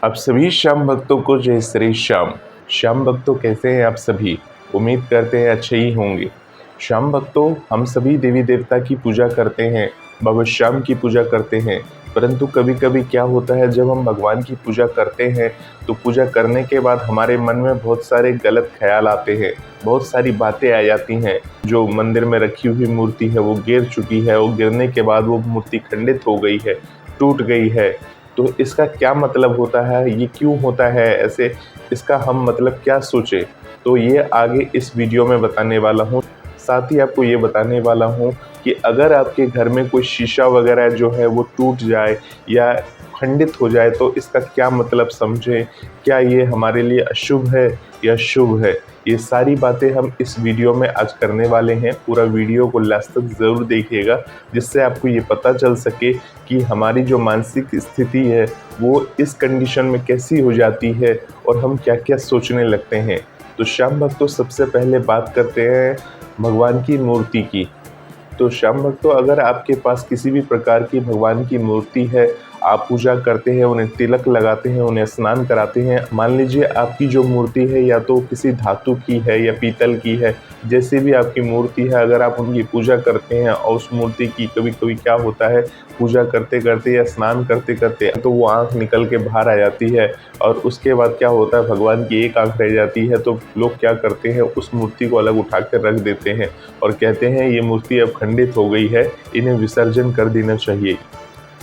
आप सभी श्याम भक्तों को जय श्री श्याम। श्याम भक्तों कैसे हैं आप सभी? उम्मीद करते हैं अच्छे ही होंगे। श्याम भक्तों, हम सभी देवी देवता की पूजा करते हैं, बाबा श्याम की पूजा करते हैं। परंतु कभी कभी क्या होता है, जब हम भगवान की पूजा करते हैं तो पूजा करने के बाद हमारे मन में बहुत सारे गलत ख्याल आते हैं, बहुत सारी बातें आ जाती हैं। जो मंदिर में रखी हुई मूर्ति है वो गिर चुकी है, वो गिरने के बाद वो मूर्ति खंडित हो गई है, टूट गई है। तो इसका क्या मतलब होता है, ये क्यों होता है ऐसे, इसका हम मतलब क्या सोचें? तो ये आगे इस वीडियो में बताने वाला हूँ। साथ ही आपको ये बताने वाला हूँ कि अगर आपके घर में कोई शीशा वगैरह जो है वो टूट जाए या खंडित हो जाए तो इसका क्या मतलब समझें। क्या ये हमारे लिए अशुभ है या शुभ है? ये सारी बातें हम इस वीडियो में आज करने वाले हैं। पूरा वीडियो को लास्ट तक ज़रूर देखिएगा, जिससे आपको ये पता चल सके कि हमारी जो मानसिक स्थिति है वो इस कंडीशन में कैसी हो जाती है और हम क्या क्या सोचने लगते हैं। तो श्याम भक्तों, सबसे पहले बात करते हैं भगवान की मूर्ति की। तो श्याम भक्तों, अगर आपके पास किसी भी प्रकार की भगवान की मूर्ति है, आप पूजा करते हैं, उन्हें तिलक लगाते हैं, उन्हें स्नान कराते हैं। मान लीजिए आपकी जो मूर्ति है या तो किसी धातु की है या पीतल की है, जैसे भी आपकी मूर्ति है, अगर आप उनकी पूजा करते हैं और उस मूर्ति की कभी कभी क्या होता है, पूजा करते करते या स्नान करते करते तो वो आँख निकल के बाहर आ जाती है और उसके बाद क्या होता है, भगवान की एक आँख रह जाती है। तो लोग क्या करते हैं, उस मूर्ति को अलग उठा कर रख देते हैं और कहते हैं ये मूर्ति अब खंडित हो गई है, इन्हें विसर्जन कर देना चाहिए।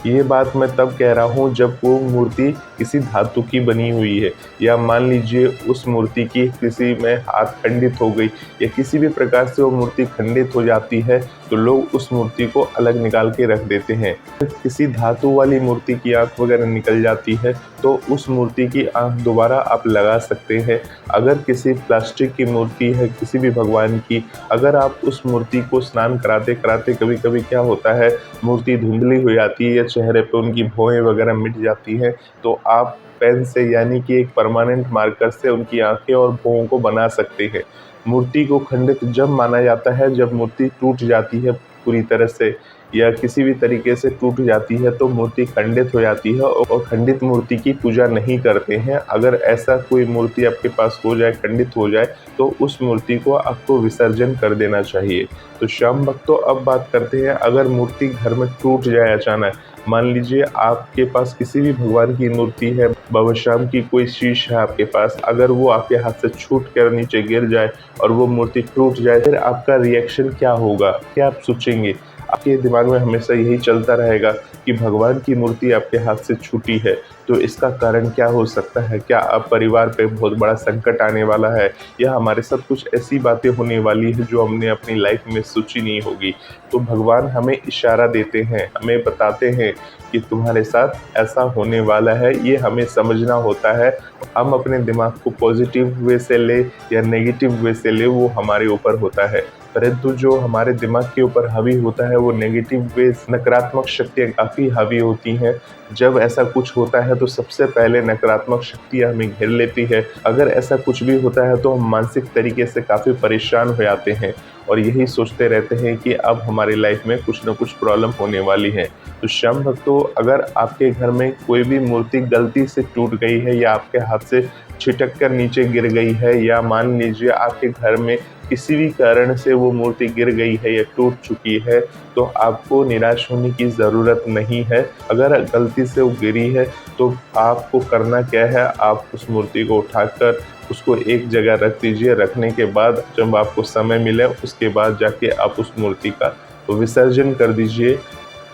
ये बात मैं तब कह रहा हूँ जब वो मूर्ति किसी धातु की बनी हुई है, या मान लीजिए उस मूर्ति की किसी में हाथ खंडित हो गई या किसी भी प्रकार से वो मूर्ति खंडित हो जाती है तो लोग उस मूर्ति को अलग निकाल के रख देते हैं। किसी धातु वाली मूर्ति की आँख वगैरह निकल जाती है तो उस मूर्ति की आँख दोबारा आप लगा सकते हैं। अगर किसी प्लास्टिक की मूर्ति है किसी भी भगवान की, अगर आप उस मूर्ति को स्नान कराते कराते कभी कभी क्या होता है, मूर्ति धुंधली हो जाती है या चेहरे पे उनकी भौहें वगैरह मिट जाती हैं, तो आप पेन से यानी कि एक परमानेंट मार्कर से उनकी आंखें और भौहों को बना सकते हैं। मूर्ति को खंडित जब माना जाता है जब मूर्ति टूट जाती है पूरी तरह से या किसी भी तरीके से टूट जाती है तो मूर्ति खंडित हो जाती है और खंडित मूर्ति की पूजा नहीं करते हैं। अगर ऐसा कोई मूर्ति आपके पास हो जाए, खंडित हो जाए, तो उस मूर्ति को आपको विसर्जन कर देना चाहिए। तो श्याम भक्तों, अब बात करते हैं अगर मूर्ति घर में टूट जाए अचानक। मान लीजिए आपके पास किसी भी भगवान की मूर्ति है, बाबा श्याम की कोई शीश है आपके पास, अगर वो आपके हाथ से छूट कर नीचे गिर जाए और वो मूर्ति टूट जाए, फिर आपका रिएक्शन क्या होगा, क्या आप सोचेंगे? आपके दिमाग में हमेशा यही चलता रहेगा कि भगवान की मूर्ति आपके हाथ से छूटी है, तो इसका कारण क्या हो सकता है? क्या अब परिवार पे बहुत बड़ा संकट आने वाला है या हमारे साथ कुछ ऐसी बातें होने वाली है जो हमने अपनी लाइफ में सोची नहीं होगी? तो भगवान हमें इशारा देते हैं, हमें बताते हैं कि तुम्हारे साथ ऐसा होने वाला है। ये हमें समझना होता है। हम अपने दिमाग को पॉजिटिव वे से ले या नेगेटिव वे से ले, वो हमारे ऊपर होता है। परंतु जो हमारे दिमाग के ऊपर हावी होता है वो नेगेटिव वे, नकारात्मक शक्तियाँ काफ़ी हावी होती हैं। जब ऐसा कुछ होता है तो सबसे पहले नकारात्मक शक्तियाँ हमें घेर लेती है। अगर ऐसा कुछ भी होता है तो हम मानसिक तरीके से काफ़ी परेशान हो जाते हैं और यही सोचते रहते हैं कि अब हमारी लाइफ में कुछ ना कुछ प्रॉब्लम होने वाली है। तो श्याम भक्तों, अगर आपके घर में कोई भी मूर्ति गलती से टूट गई है या आपके हाथ से छिटक कर नीचे गिर गई है, या मान लीजिए आपके घर में किसी भी कारण से वो मूर्ति गिर गई है या टूट चुकी है, तो आपको निराश होने की ज़रूरत नहीं है। अगर गलती से वो गिरी है तो आपको करना क्या है, आप उस मूर्ति को उठाकर उसको एक जगह रख दीजिए। रखने के बाद जब आपको समय मिले उसके बाद जाके आप उस मूर्ति का विसर्जन कर दीजिए।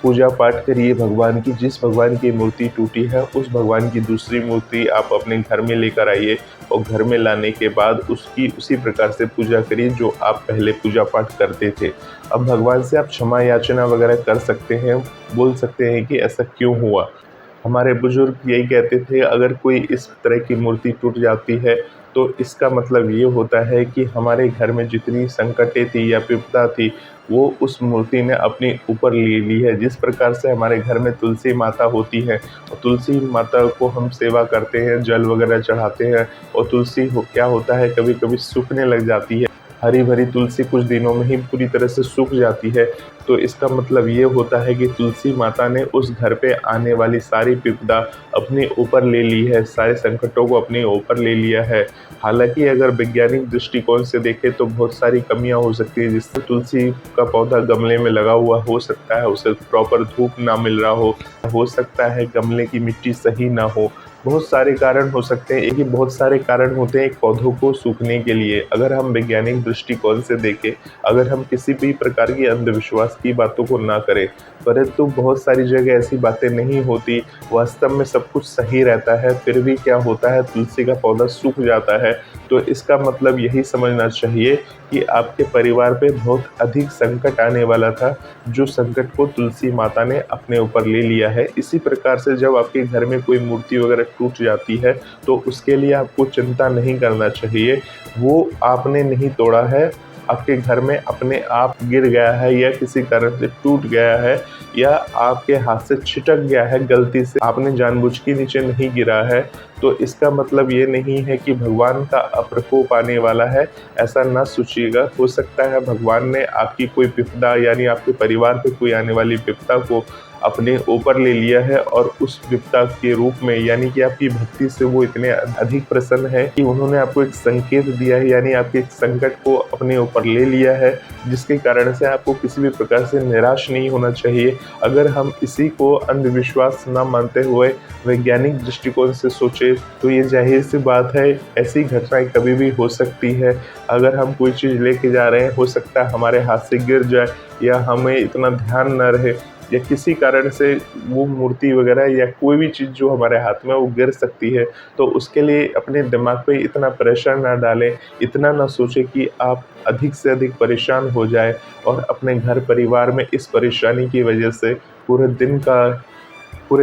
पूजा पाठ करिए भगवान की। जिस भगवान की मूर्ति टूटी है उस भगवान की दूसरी मूर्ति आप अपने घर में लेकर आइए और घर में लाने के बाद उसकी उसी प्रकार से पूजा करिए जो आप पहले पूजा पाठ करते थे। अब भगवान से आप क्षमा याचना वगैरह कर सकते हैं, बोल सकते हैं कि ऐसा क्यों हुआ। हमारे बुजुर्ग यही कहते थे, अगर कोई इस तरह की मूर्ति टूट जाती है तो इसका मतलब ये होता है कि हमारे घर में जितनी संकटें थी या विपदा थी वो उस मूर्ति ने अपने ऊपर ले ली है। जिस प्रकार से हमारे घर में तुलसी माता होती है और तुलसी माता को हम सेवा करते हैं, जल वगैरह चढ़ाते हैं, और तुलसी क्या होता है, कभी कभी सूखने लग जाती है। हरी भरी तुलसी कुछ दिनों में ही पूरी तरह से सूख जाती है। तो इसका मतलब ये होता है कि तुलसी माता ने उस घर पे आने वाली सारी विपदा अपने ऊपर ले ली है, सारे संकटों को अपने ऊपर ले लिया है। हालाँकि अगर वैज्ञानिक दृष्टिकोण से देखें तो बहुत सारी कमियाँ हो सकती है, जिससे तुलसी का पौधा गमले में लगा हुआ हो सकता है, उसे प्रॉपर धूप ना मिल रहा हो सकता है गमले की मिट्टी सही ना हो। बहुत सारे कारण हो सकते हैं, एक ही बहुत सारे कारण होते हैं एक पौधों को सूखने के लिए। अगर हम वैज्ञानिक दृष्टिकोण से देखें, अगर हम किसी भी प्रकार की अंधविश्वास की बातों को ना करें, परंतु बहुत सारी जगह ऐसी बातें नहीं होती, वास्तव में सब कुछ सही रहता है, फिर भी क्या होता है तुलसी का पौधा सूख जाता है। तो इसका मतलब यही समझना चाहिए कि आपके परिवार पे बहुत अधिक संकट आने वाला था, जो संकट को तुलसी माता ने अपने ऊपर ले लिया है। इसी प्रकार से जब आपके घर में कोई मूर्ति वगैरह टूट जाती है तो उसके लिए आपको चिंता नहीं करना चाहिए, वो आपने नहीं तोड़ा है, आपके घर में अपने आप गिर गया है या किसी कारण से टूट गया है या आपके हाथ से छिटक गया है गलती से, आपने जानबूझ के नीचे नहीं गिरा है। तो इसका मतलब ये नहीं है कि भगवान का प्रकोप आने वाला है, ऐसा ना सोचिएगा। हो सकता है भगवान ने आपकी कोई विपदा यानी आपके परिवार पे कोई आने वाली विपदा को अपने ऊपर ले लिया है और उस विपदा के रूप में यानी कि आपकी भक्ति से वो इतने अधिक प्रसन्न है कि उन्होंने आपको एक संकेत दिया है, यानी आपके एक संकट को अपने ऊपर ले लिया है, जिसके कारण से आपको किसी भी प्रकार से निराश नहीं होना चाहिए। अगर हम इसी को अंधविश्वास ना मानते हुए वैज्ञानिक दृष्टिकोण से सोचे तो ये जाहिर सी बात है, ऐसी घटनाएं कभी भी हो सकती है। अगर हम कोई चीज़ लेके जा रहे हैं, हो सकता है हमारे हाथ से गिर जाए या हमें इतना ध्यान न रहे या किसी कारण से वो मूर्ति वगैरह या कोई भी चीज़ जो हमारे हाथ में वो गिर सकती है। तो उसके लिए अपने दिमाग पे इतना प्रेशर ना डालें, इतना ना सोचें कि आप अधिक से अधिक परेशान हो जाए और अपने घर परिवार में इस परेशानी की वजह से पूरे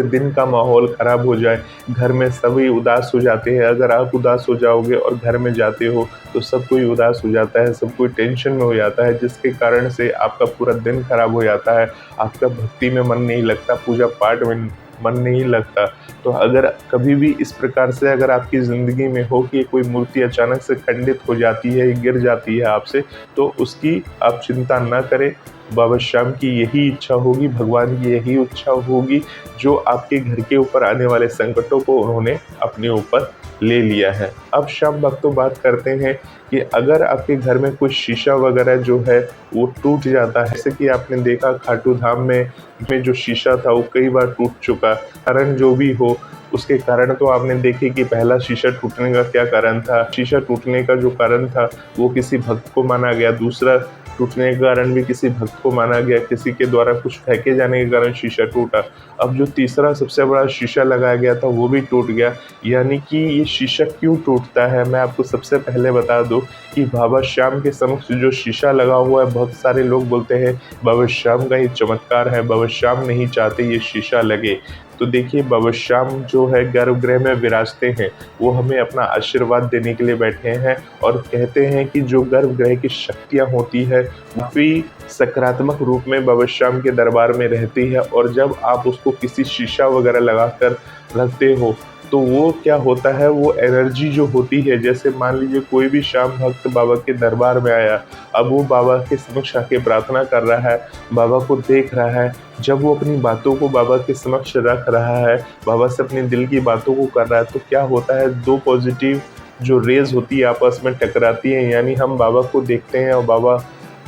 दिन का माहौल ख़राब हो जाए, घर में सभी उदास हो जाते हैं। अगर आप उदास हो जाओगे और घर में जाते हो तो सब कोई उदास हो जाता है, सब कोई टेंशन में हो जाता है, जिसके कारण से आपका पूरा दिन ख़राब हो जाता है, आपका भक्ति में मन नहीं लगता, पूजा पाठ में मन नहीं लगता। तो अगर कभी भी इस प्रकार से अगर आपकी ज़िंदगी में हो कि कोई मूर्ति अचानक से खंडित हो जाती है, गिर जाती है आपसे, तो उसकी आप चिंता ना करें। बाबा श्याम की यही इच्छा होगी, भगवान की यही इच्छा होगी, जो आपके घर के ऊपर आने वाले संकटों को उन्होंने अपने ऊपर ले लिया है। अब श्याम भक्तों बात करते हैं कि अगर आपके घर में कोई शीशा वगैरह जो है वो टूट जाता है, जैसे कि आपने देखा खाटू धाम में जो शीशा था वो कई बार टूट चुका, कारण जो भी हो उसके कारण तो आपने देखे कि पहला शीशा टूटने का क्या कारण था। शीशा टूटने का जो कारण था वो किसी भक्त को माना गया, दूसरा टूटने के कारण भी किसी भक्त को माना गया, किसी के द्वारा कुछ फेंके जाने के कारण शीशा टूटा। अब जो तीसरा सबसे बड़ा शीशा लगाया गया था वो भी टूट गया। यानी कि ये शीशा क्यों टूटता है, मैं आपको सबसे पहले बता दूं कि बाबा श्याम के समक्ष जो शीशा लगा हुआ है, बहुत सारे लोग बोलते हैं बाबा श्याम का ही चमत्कार है, बाबा श्याम नहीं चाहते ये शीशा लगे। तो देखिए बाबा श्याम जो है गर्भगृह में विराजते हैं, वो हमें अपना आशीर्वाद देने के लिए बैठे हैं और कहते हैं कि जो गर्भगृह की शक्तियाँ होती है काफ़ी सकारात्मक रूप में बाबा श्याम के दरबार में रहती है। और जब आप उसको किसी शीशा वगैरह लगाकर रखते हो तो वो क्या होता है, वो एनर्जी जो होती है, जैसे मान लीजिए कोई भी श्याम भक्त बाबा के दरबार में आया, अब वो बाबा के समक्ष आके प्रार्थना कर रहा है, बाबा को देख रहा है, जब वो अपनी बातों को बाबा के समक्ष रख रहा है, बाबा से अपने दिल की बातों को कर रहा है, तो क्या होता है, दो पॉजिटिव जो रेज होती है आपस में टकराती हैं, यानी हम बाबा को देखते हैं और बाबा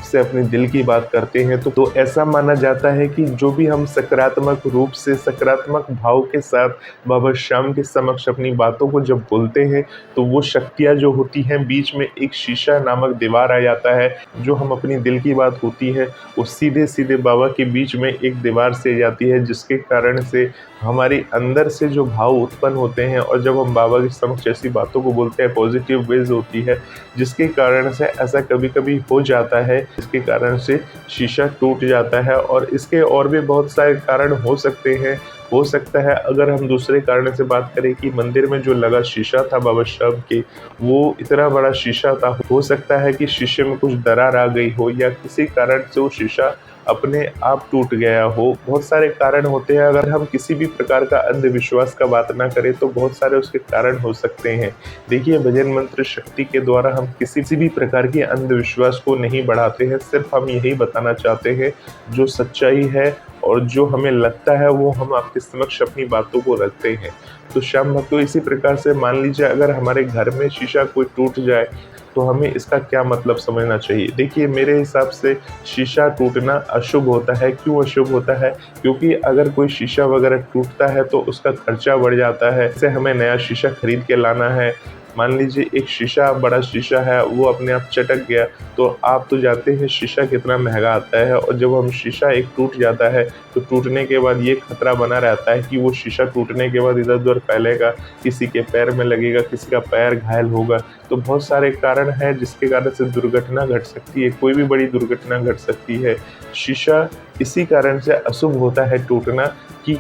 से अपने दिल की बात करते हैं। तो ऐसा माना जाता है कि जो भी हम सकारात्मक रूप से, सकारात्मक भाव के साथ बाबा श्याम के समक्ष अपनी बातों को जब बोलते हैं तो वो शक्तियाँ जो होती हैं, बीच में एक शीशा नामक दीवार आ जाता है, जो हम अपनी दिल की बात होती है वो सीधे सीधे बाबा के बीच में एक दीवार से जाती है, जिसके कारण से हमारे अंदर से जो भाव उत्पन्न होते हैं और जब हम बाबा के समक्ष ऐसी बातों को बोलते हैं, पॉजिटिव वेज होती है, जिसके कारण से ऐसा कभी कभी हो जाता है, जिसके कारण से शीशा टूट जाता है। और इसके और भी बहुत सारे कारण हो सकते हैं। हो सकता है अगर हम दूसरे कारण से बात करें कि मंदिर में जो लगा शीशा था बाबा श्याम के, वो इतना बड़ा शीशा था, हो सकता है कि शीशे में कुछ दरार आ गई हो या किसी कारण से वो शीशा अपने आप टूट गया हो। बहुत सारे कारण होते हैं, अगर हम किसी भी प्रकार का अंधविश्वास का बात ना करें तो बहुत सारे उसके कारण हो सकते हैं। देखिए, भजन मंत्र शक्ति के द्वारा हम किसी भी प्रकार की अंधविश्वास को नहीं बढ़ाते हैं, सिर्फ हम यही बताना चाहते हैं जो सच्चाई है और जो हमें लगता है वो हम आपके समक्ष अपनी बातों को रखते हैं। तो श्याम भक्तों, इसी प्रकार से मान लीजिए अगर हमारे घर में शीशा कोई टूट जाए तो हमें इसका क्या मतलब समझना चाहिए। देखिए, मेरे हिसाब से शीशा टूटना अशुभ होता है। क्यों अशुभ होता है? क्योंकि अगर कोई शीशा वगैरह टूटता है तो उसका खर्चा बढ़ जाता है। जैसे हमें नया शीशा खरीद के लाना है, मान लीजिए एक शीशा, बड़ा शीशा है, वो अपने आप चटक गया, तो आप तो जानते हैं शीशा कितना महंगा आता है। और जब हम शीशा एक टूट जाता है तो टूटने के बाद ये खतरा बना रहता है कि वो शीशा टूटने के बाद इधर उधर फैलेगा, किसी के पैर में लगेगा, किसी का पैर घायल होगा। तो बहुत सारे कारण हैं जिसके कारण से दुर्घटना घट सकती है, कोई भी बड़ी दुर्घटना घट सकती है। शीशा इसी कारण से अशुभ होता है टूटना कि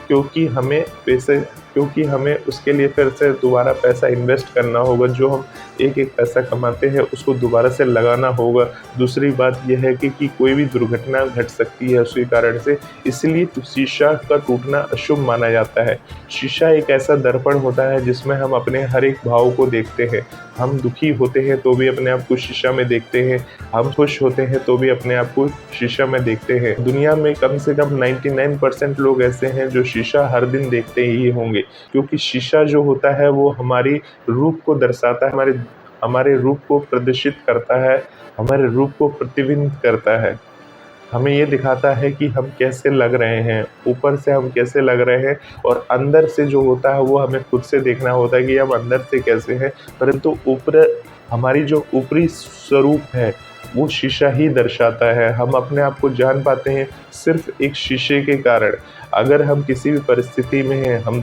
क्योंकि हमें उसके लिए फिर से दोबारा पैसा इन्वेस्ट करना होगा। जो हम एक पैसा कमाते हैं उसको दोबारा से लगाना होगा। दूसरी बात यह है कि कोई भी दुर्घटना घट सकती है उसी कारण से, इसलिए शीशा का टूटना अशुभ माना जाता है। शीशा एक ऐसा दर्पण होता है जिसमें हम अपने हर एक भाव को देखते हैं। हम दुखी होते हैं तो भी अपने आप को शीशा में देखते हैं, हम खुश होते हैं तो भी अपने आप को शीशा में देखते हैं। दुनिया में कम से कम 99% लोग ऐसे हैं जो शीशा हर दिन देखते ही होंगे, क्योंकि शीशा जो होता है वो हमारी रूप को दर्शाता है, हमारे रूप को प्रदर्शित करता है, हमारे रूप को प्रतिबिंबित करता है। हमें ये दिखाता है कि हम कैसे लग रहे हैं, ऊपर से हम कैसे लग रहे हैं, और अंदर से जो होता है वो हमें खुद से देखना होता है कि हम अंदर से कैसे हैं। परंतु ऊपर हमारी जो ऊपरी स्वरूप है वो शीशा ही दर्शाता है। हम अपने आप को जान पाते हैं सिर्फ एक शीशे के कारण। अगर हम किसी भी परिस्थिति में हैं, हम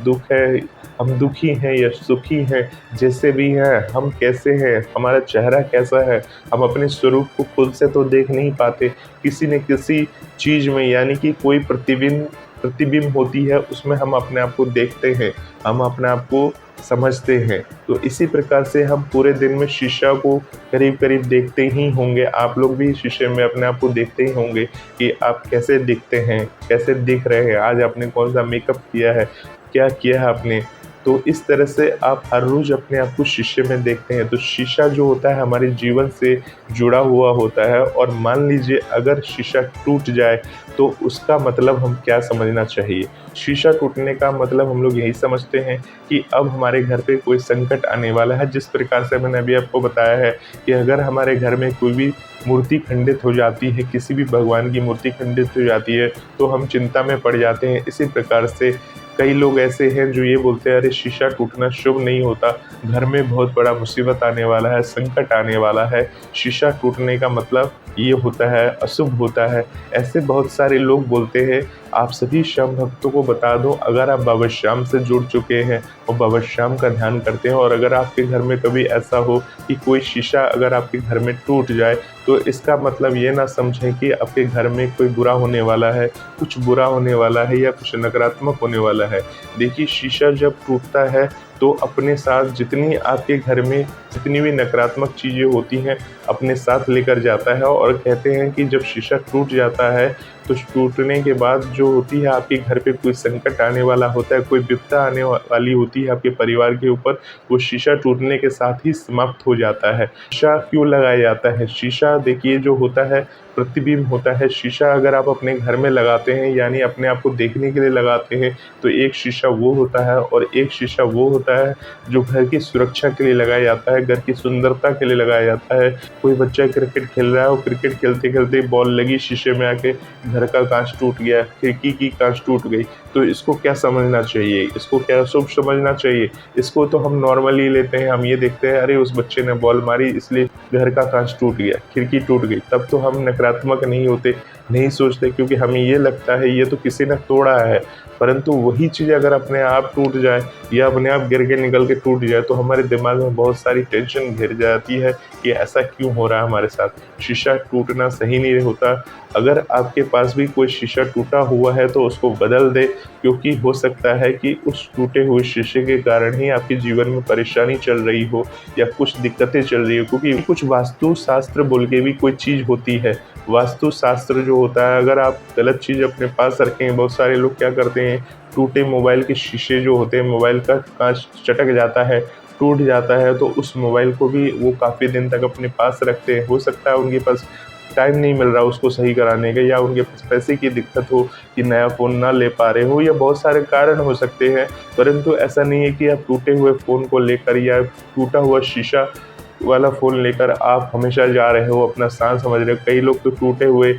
दुखी हैं या सुखी हैं, जैसे भी हैं, हम कैसे हैं, हमारा चेहरा कैसा है, हम अपने स्वरूप को खुद से तो देख नहीं पाते। किसी न किसी चीज़ में, यानी कि कोई प्रतिबिंब होती है, उसमें हम अपने आप को देखते हैं, हम अपने आप को समझते हैं। तो इसी प्रकार से हम पूरे दिन में शीशा को करीब करीब देखते ही होंगे। आप लोग भी शीशे में अपने आप को देखते ही होंगे कि आप कैसे दिखते हैं, कैसे दिख रहे हैं, आज आपने कौन सा मेकअप किया है, क्या किया है आपने। तो इस तरह से आप हर रोज़ अपने आप को शीशे में देखते हैं। तो शीशा जो होता है हमारे जीवन से जुड़ा हुआ होता है। और मान लीजिए अगर शीशा टूट जाए तो उसका मतलब हम क्या समझना चाहिए। शीशा टूटने का मतलब हम लोग यही समझते हैं कि अब हमारे घर पे कोई संकट आने वाला है। जिस प्रकार से मैंने अभी आपको बताया है कि अगर हमारे घर में कोई भी मूर्ति खंडित हो जाती है, किसी भी भगवान की मूर्ति खंडित हो जाती है, तो हम चिंता में पड़ जाते हैं। इसी प्रकार से कई लोग ऐसे हैं जो ये बोलते हैं, अरे शीशा टूटना शुभ नहीं होता, घर में बहुत बड़ा मुसीबत आने वाला है, संकट आने वाला है, शीशा टूटने का मतलब ये होता है, अशुभ होता है। ऐसे बहुत सारे लोग बोलते हैं। आप सभी श्याम भक्तों को बता दूं, अगर आप बाबा श्याम से जुड़ चुके हैं और बाबा श्याम का ध्यान करते हैं, और अगर आपके घर में कभी ऐसा हो कि कोई शीशा अगर आपके घर में टूट जाए, तो इसका मतलब ये ना समझें कि आपके घर में कोई बुरा होने वाला है, कुछ बुरा होने वाला है या कुछ नकारात्मक होने वाला है। देखिए, शीशा जब टूटता है तो अपने साथ जितनी आपके घर में जितनी भी नकारात्मक चीज़ें होती हैं अपने साथ लेकर जाता है। और कहते हैं कि जब शीशा टूट जाता है तो टूटने के बाद जो होती है, आपके घर पे कोई संकट आने वाला होता है, कोई विपदा आने वाली होती है आपके परिवार के ऊपर, वो शीशा टूटने के साथ ही समाप्त हो जाता है। शीशा क्यों लगाया जाता है? शीशा देखिए जो होता है प्रतिबिंब होता है। शीशा अगर आप अपने घर में लगाते हैं, यानी अपने आप को देखने के लिए लगाते हैं, तो एक शीशा वो होता है और एक शीशा वो होता है जो घर की सुरक्षा के लिए लगाया जाता है, घर की सुंदरता के लिए लगाया जाता है। कोई बच्चा क्रिकेट खेल रहा है और क्रिकेट खेलते खेलते बॉल लगी शीशे में आके, घर का कांच टूट गया, खिड़की की कांच टूट गई, तो इसको क्या समझना चाहिए? इसको क्या शुभ समझना चाहिए? इसको तो हम नॉर्मली लेते हैं। हम ये देखते हैं, अरे उस बच्चे ने बॉल मारी इसलिए घर का कांच टूट गया, खिड़की टूट गई। तब तो हम नकारात्मक नहीं होते, नहीं सोचते, क्योंकि हमें ये लगता है ये तो किसी ने तोड़ा है। परंतु वही चीज़ अगर अपने आप टूट जाए या अपने आप गिर के निकल के टूट जाए, तो हमारे दिमाग में बहुत सारी टेंशन घिर जाती है कि ऐसा क्यों हो रहा है हमारे साथ। शीशा टूटना सही नहीं होता। अगर आपके पास भी कोई शीशा टूटा हुआ है तो उसको बदल दे, क्योंकि हो सकता है कि उस टूटे हुए शीशे के कारण ही आपके जीवन में परेशानी चल रही हो या कुछ दिक्कतें चल रही हो। क्योंकि कुछ वास्तु शास्त्र बोल के भी कोई चीज़ होती है। वास्तु शास्त्र जो होता है। अगर आप गलत चीज़ अपने पास रखें, बहुत सारे लोग क्या करते हैं, टूटे मोबाइल के शीशे जो होते हैं, मोबाइल का कांच चटक जाता है, टूट जाता है, तो उस मोबाइल को भी वो काफ़ी दिन तक अपने पास रखते हैं। हो सकता है उनके पास टाइम नहीं मिल रहा उसको सही कराने का, या उनके पास पैसे की दिक्कत हो कि नया फ़ोन ना ले पा रहे हो, या बहुत सारे कारण हो सकते हैं। परंतु ऐसा नहीं है कि आप टूटे हुए फ़ोन को लेकर या टूटा हुआ शीशा वाला फ़ोन लेकर आप हमेशा जा रहे हो, अपना स्थान समझ रहे हो। कई लोग तो टूटे हुए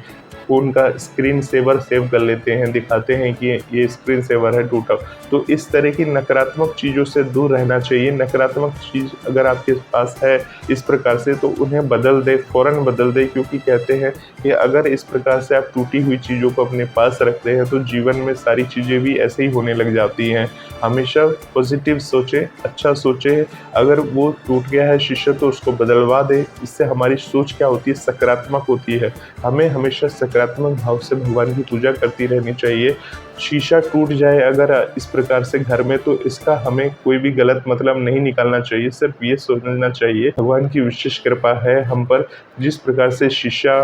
फ़ोन का स्क्रीन सेवर सेव कर लेते हैं, दिखाते हैं कि ये स्क्रीन सेवर है टूटा। तो इस तरह की नकारात्मक चीज़ों से दूर रहना चाहिए। नकारात्मक चीज़ अगर आपके पास है इस प्रकार से, तो उन्हें बदल दें, फ़ौरन बदल दें, क्योंकि कहते हैं कि अगर इस प्रकार से आप टूटी हुई चीज़ों को अपने पास रखते हैं तो जीवन में सारी चीज़ें भी ऐसे ही होने लग जाती हैं। हमेशा पॉजिटिव सोचें, अच्छा सोचें। अगर वो टूट गया है शीशा तो उसको बदलवा दें। इससे हमारी सोच क्या होती है, सकारात्मक होती है। हमें हमेशा सकारात्मक भाव से भगवान की पूजा करती रहनी चाहिए। शीशा टूट जाए अगर इस प्रकार से घर में, तो इसका हमें कोई भी गलत मतलब नहीं निकालना चाहिए। सिर्फ ये सोचना चाहिए भगवान की विशेष कृपा है हम पर। जिस प्रकार से शीशा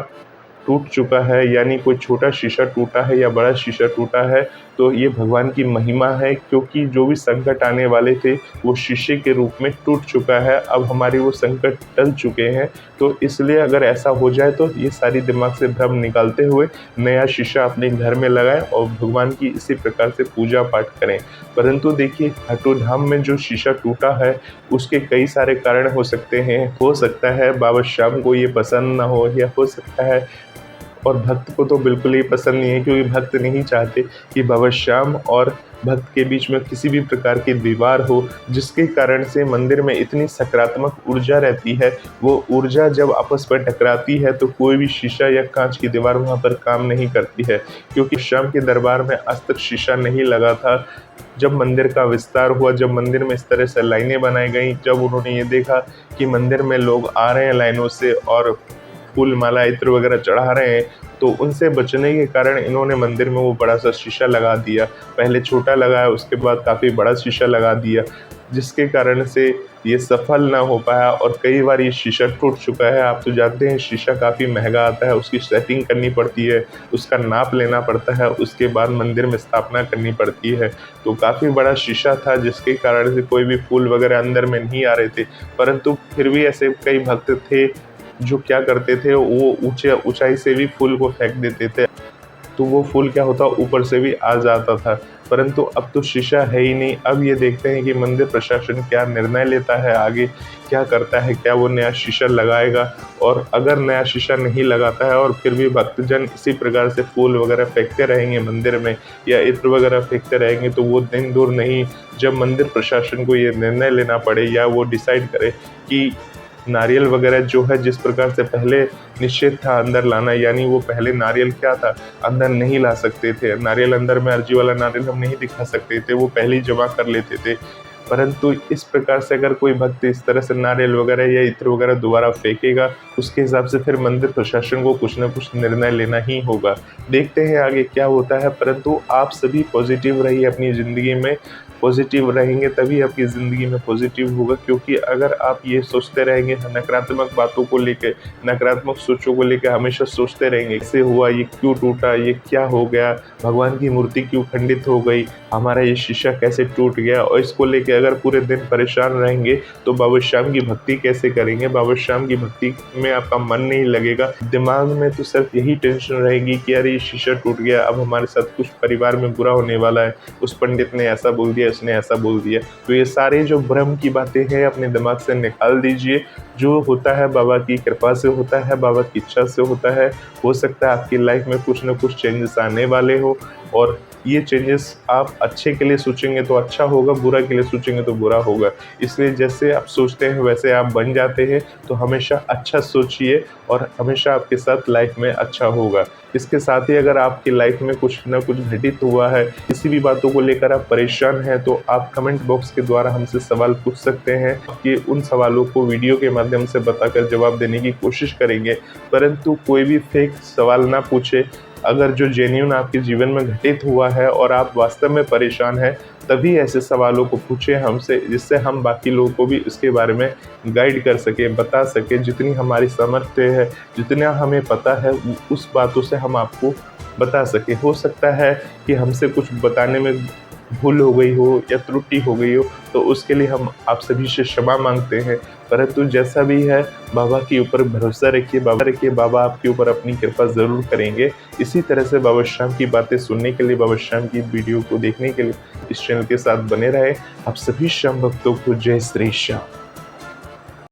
टूट चुका है, यानी कोई छोटा शीशा टूटा है या बड़ा शीशा टूटा है, तो ये भगवान की महिमा है, क्योंकि जो भी संकट आने वाले थे वो शीशे के रूप में टूट चुका है। अब हमारे वो संकट टल चुके हैं। तो इसलिए अगर ऐसा हो जाए तो ये सारी दिमाग से भ्रम निकालते हुए नया शीशा अपने घर में लगाएं और भगवान की इसी प्रकार से पूजा पाठ करें। परंतु देखिए, खाटू धाम में जो शीशा टूटा है उसके कई सारे कारण हो सकते हैं। हो सकता है बाबा श्याम को ये पसंद ना हो, या हो सकता है, और भक्त को तो बिल्कुल ही पसंद नहीं है, क्योंकि भक्त नहीं चाहते कि बाबा श्याम और भक्त के बीच में किसी भी प्रकार की दीवार हो, जिसके कारण से मंदिर में इतनी सकारात्मक ऊर्जा रहती है। वो ऊर्जा जब आपस में टकराती है तो कोई भी शीशा या कांच की दीवार वहाँ पर काम नहीं करती है, क्योंकि श्याम के दरबार में आज तक शीशा नहीं लगा था। जब मंदिर का विस्तार हुआ, जब मंदिर में इस तरह से लाइनें बनाई गई, जब उन्होंने ये देखा कि मंदिर में लोग आ रहे हैं लाइनों से और फूल माला इत्र वगैरह चढ़ा रहे हैं, तो उनसे बचने के कारण इन्होंने मंदिर में वो बड़ा सा शीशा लगा दिया। पहले छोटा लगाया, उसके बाद काफ़ी बड़ा शीशा लगा दिया, जिसके कारण से ये सफल ना हो पाया और कई बार ये शीशा टूट चुका है। आप तो जानते हैं शीशा काफ़ी महंगा आता है, उसकी सेटिंग करनी पड़ती है, उसका नाप लेना पड़ता है, उसके बाद मंदिर में स्थापना करनी पड़ती है। तो काफ़ी बड़ा शीशा था, जिसके कारण से कोई भी फूल वगैरह अंदर में नहीं आ रहे थे। परंतु फिर भी ऐसे कई भक्त थे जो क्या करते थे, वो ऊंचाई से भी फूल को फेंक देते थे, तो वो फूल क्या होता ऊपर से भी आ जाता था। परंतु अब तो शीशा है ही नहीं। अब ये देखते हैं कि मंदिर प्रशासन क्या निर्णय लेता है, आगे क्या करता है, क्या वो नया शीशा लगाएगा। और अगर नया शीशा नहीं लगाता है और फिर भी भक्तजन इसी प्रकार से फूल वगैरह फेंकते रहेंगे मंदिर में, या इत्र वगैरह फेंकते रहेंगे, तो वो दिन दूर नहीं जब मंदिर प्रशासन को ये निर्णय लेना पड़े, या वो डिसाइड करे कि नारियल वगैरह जो है, जिस प्रकार से पहले निषेध था अंदर लाना, यानी वो पहले नारियल क्या था, अंदर नहीं ला सकते थे। नारियल अंदर में अर्जी वाला नारियल हम नहीं दिखा सकते थे, वो पहले ही जमा कर लेते थे। परंतु इस प्रकार से अगर कोई भक्त इस तरह से नारियल वगैरह या इत्र वगैरह दोबारा फेंकेगा, उसके हिसाब से फिर मंदिर प्रशासन को कुछ न कुछ निर्णय लेना ही होगा। देखते हैं आगे क्या होता है। परंतु आप सभी पॉजिटिव रहिए अपनी ज़िंदगी में। पॉजिटिव रहेंगे तभी आपकी ज़िंदगी में पॉजिटिव होगा, क्योंकि अगर आप ये सोचते रहेंगे नकारात्मक बातों को लेके, नकारात्मक सोचों को लेके हमेशा सोचते रहेंगे, कैसे हुआ, ये क्यों टूटा, ये क्या हो गया, भगवान की मूर्ति क्यों खंडित हो गई, हमारा ये शीशा कैसे टूट गया, और इसको लेके अगर पूरे दिन परेशान रहेंगे तो बाबा श्याम की भक्ति कैसे करेंगे। बाबा श्याम की भक्ति में आपका मन नहीं लगेगा। दिमाग में तो सिर्फ यही टेंशन रहेगी कि यार ये शीशा टूट गया, अब हमारे साथ कुछ परिवार में बुरा होने वाला है, उस पंडित ने ऐसा बोल दिया, इसने ऐसा बोल दिया। तो ये सारे जो भ्रम की बातें हैं अपने दिमाग से निकाल दीजिए। जो होता है बाबा की कृपा से होता है, बाबा की इच्छा से होता है। हो सकता है आपकी लाइफ में कुछ न कुछ चेंजेस आने वाले हो, और ये चेंजेस आप अच्छे के लिए सोचेंगे तो अच्छा होगा, बुरा के लिए सोचेंगे तो बुरा होगा। इसलिए जैसे आप सोचते हैं वैसे आप बन जाते हैं। तो हमेशा अच्छा सोचिए और हमेशा आपके साथ लाइफ में अच्छा होगा। इसके साथ ही अगर आपकी लाइफ में कुछ न कुछ घटित हुआ है, किसी भी बातों को लेकर आप परेशान हैं, तो आप कमेंट बॉक्स के द्वारा हमसे सवाल पूछ सकते हैं कि उन सवालों को वीडियो के माध्यम से बताकर जवाब देने की कोशिश करेंगे। परंतु कोई भी फेक सवाल ना पूछे। अगर जो जेन्युइन आपके जीवन में घटित हुआ है और आप वास्तव में परेशान हैं, तभी ऐसे सवालों को पूछें हमसे, जिससे हम बाकी लोगों को भी उसके बारे में गाइड कर सकें, बता सकें। जितनी हमारी सामर्थ्य है, जितना हमें पता है, उस बातों से हम आपको बता सकें। हो सकता है कि हमसे कुछ बताने में भूल हो गई हो या त्रुटि हो गई हो, तो उसके लिए हम आप सभी से क्षमा मांगते हैं। परंतु जैसा भी है, बाबा के ऊपर भरोसा रखिए, बाबा आपके ऊपर अपनी कृपा ज़रूर करेंगे। इसी तरह से बाबा श्याम की बातें सुनने के लिए, बाबा श्याम की वीडियो को देखने के लिए इस चैनल के साथ बने रहें। आप सभी श्याम भक्तों को जय श्री श्याम।